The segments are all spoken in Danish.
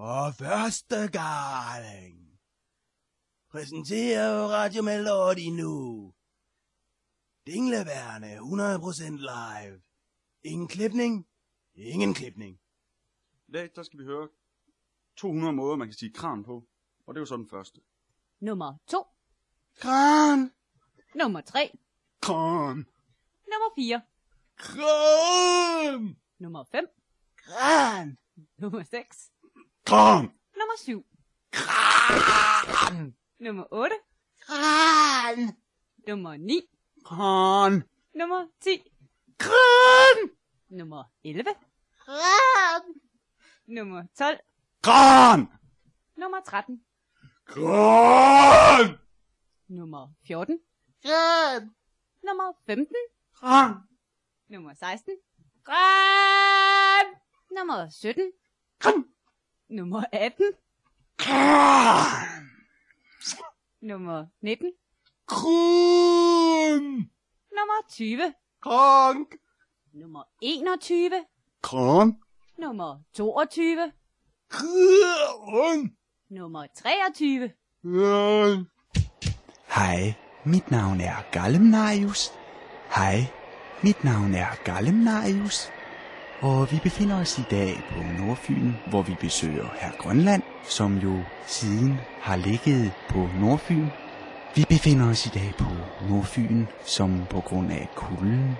For første gang præsenterer Radio Melody nu Dingleværende 100% live. Ingen klipning, ingen klipning. I dag, der skal vi høre 200 måder, man kan sige kran på. Og det er jo så den første. Nummer 2. Kran. Nummer 3. Kran. Nummer 4. Kran. Nummer 5. Kran. Nummer 6. Kran. Nummer 7. Kran. Nummer 8. Kran. Nummer 9. Kran. Nummer 10. Kran. Nummer 11. Kran. Nummer 12. Kran. Nummer 13. Kran. Nummer 14. Kran. Nummer 15. Kran. Nummer 16. Kran. Nummer 17. Kran. Nummer 18. Kran. Nummer 19. Kran. Nummer 20. Kran. Nummer 21. Kran. Nummer 22. Kran. Nummer 23. Kran. Hej, mit navn er Gallemnarius. Hej, mit navn er Gallemnarius. Og vi befinder os i dag på Nordfyn, hvor vi besøger Herr Grønland, som jo siden har ligget på Nordfyn. Vi befinder os i dag på Nordfyn, som på grund af kulden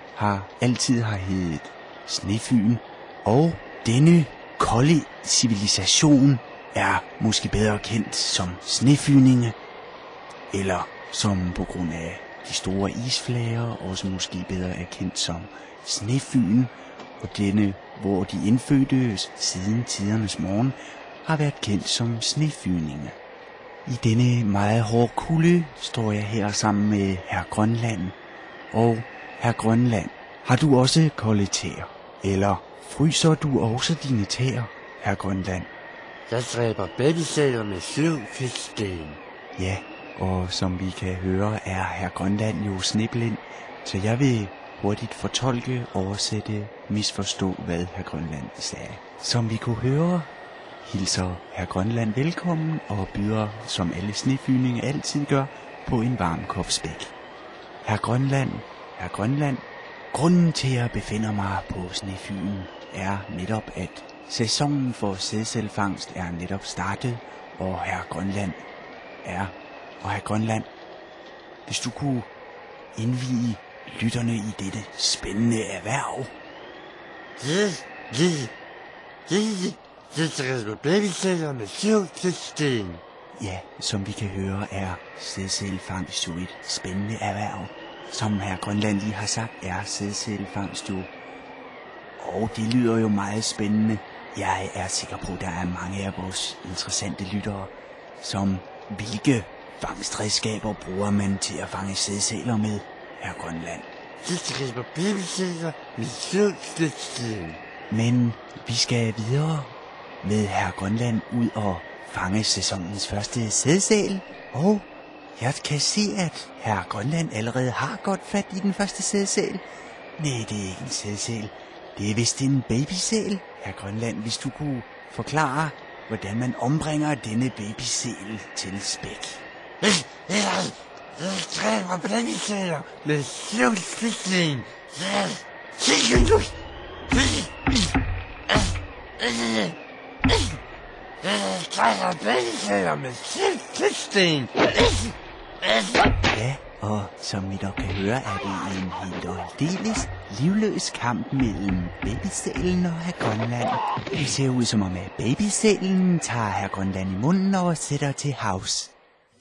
altid har heddet Snefyn. Og denne kolde civilisation er måske bedre kendt som snefyninge, eller som på grund af de store isflager også måske bedre er kendt som Snefyn. Og denne, hvor de indfødtes siden tidernes morgen, har været kendt som snefyninge. I denne meget hårde kulde står jeg her sammen med Herr Grønland. Og Herr Grønland, har du også kolde tæer? Eller fryser du også dine tæer, Herr Grønland? Jeg dræber babysæler med 7 fisksten. Ja, og som vi kan høre er Herr Grønland jo sneblind, så jeg vil hurtigt fortolke, oversætte, misforstå, hvad Herr Grønland sagde. Som vi kunne høre, hilser Herr Grønland velkommen og byder, som alle snefyninge altid gør, på en varm kop spæk. Herr Grønland, grunden til at jeg befinder mig på Snefyn er netop, at sæsonen for sædcelfangst er netop startet, og Herr Grønland, hvis du kunne indvie lytterne i dette spændende erhverv. Jeg dræber babysæler med 7 fisksten. Ja, som vi kan høre, er sædcelfangst jo et spændende erhverv. Som Herr Grønland lige har sagt, er sædcelfangst jo. Og det lyder jo meget spændende. Jeg er sikker på, at der er mange af vores interessante lyttere, som hvilke fangstredskaber bruger man til at fange sædceller med, Herr Grønland? Jeg dræber babysæler med 7 fisksten. Men vi skal videre med Herr Grønland ud og fange sæsonens første sædsæl. Og jeg kan se, at Herr Grønland allerede har godt fat i den første sædsæl. Nej, det er ikke en sædsæl. Det er vist en babysæl. Herr Grønland, hvis du kunne forklare, hvordan man ombringer denne babysæl til spæk. Jeg dræber babysæler med 7 fisksten. Jeg dræber babysæler med 7 fisksten. Ja, og som vi dog kan høre, er det en helt og aldeles livløs kamp mellem babysælen og Herr Grønland. Det ser ud som om, at babysælen tager Herr Grønland i munden og sætter til havs.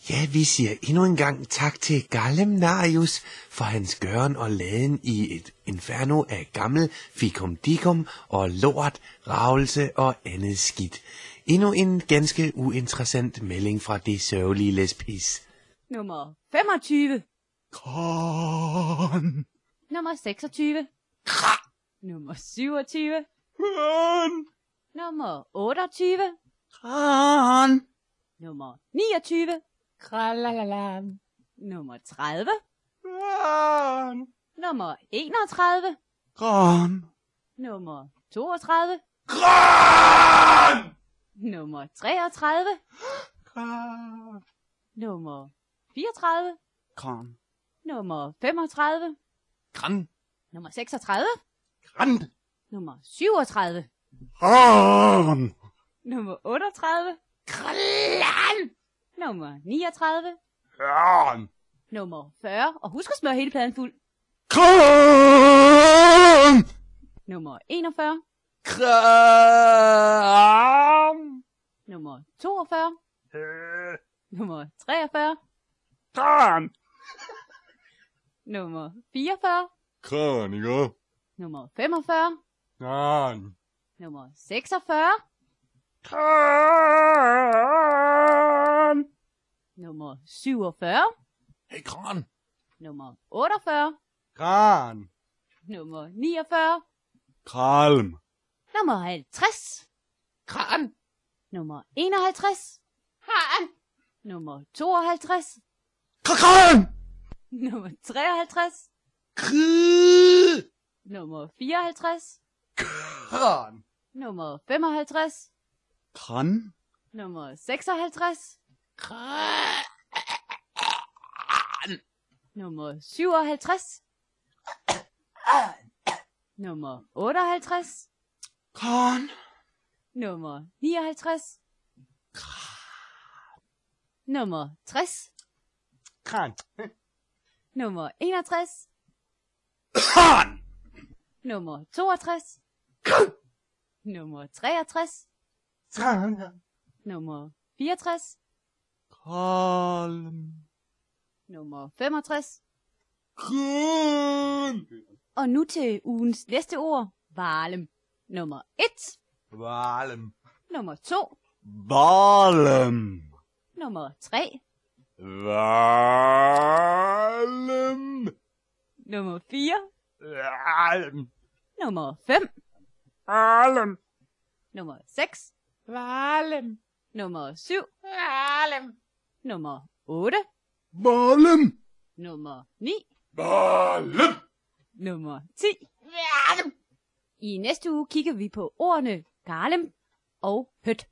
Ja, vi siger endnu en gang tak til Gallemnarius for hans gøren og laden i et inferno af gammel fikumdikum og lort, ravelse og andet skidt. Endnu en ganske uinteressant melding fra det sørgelige lesbis. Nummer 25. Kran. Nummer 26. Nummer 27. Kran. Nummer 28. Kran. Nummer 29. Kralalala. Nummer 30. Kran. Nummer 31. Kran. Nummer 32. Kran. Nummer 33. Kran. Nummer 34. Kran. Nummer 35. Kran. Nummer 36. Kran. Nummer 37. Kran. Nummer 38. Klan! Nummer 39. Kran. Nummer 40. Og husk at smøre hele pladen fuld. Kran. Nummer 41. Kran. Nummer 42. Nummer 43. Kran. Nummer 44. Kran, ikke? Nummer 45. Kran. Nummer 46. Kran. Nummer 47. Hey, Kran. Nummer 48. Kran. Nummer 49. Kralm. Nummer 50. Kran! Nummer 51. Han! Nummer 52. Kran. Nummer 53. Kran. Nummer 54. Kran. Nummer 55. Kran. Nummer 56. Kran! Nummer 57. Nummer 58. Kran. Nummer 59. Nummer 60. Kran. Nummer 61. Kran. Nummer 62. Nummer 63. Kran. Nummer 64. Kralm. Nummer 65. Kran. Og nu til ugens næste ord. Valem. Nummer 1. Valem. Nummer 2. Valem. Nummer 3. Valem. Nummer 4. Valem. Nummer 5. Valem. Nummer 6. Valem! Nummer 7. Valem! Nummer 8. Valem. Nummer 9. Valem. Nummer 10. Valem! I næste uge kigger vi på ordene Garlem og Hødt.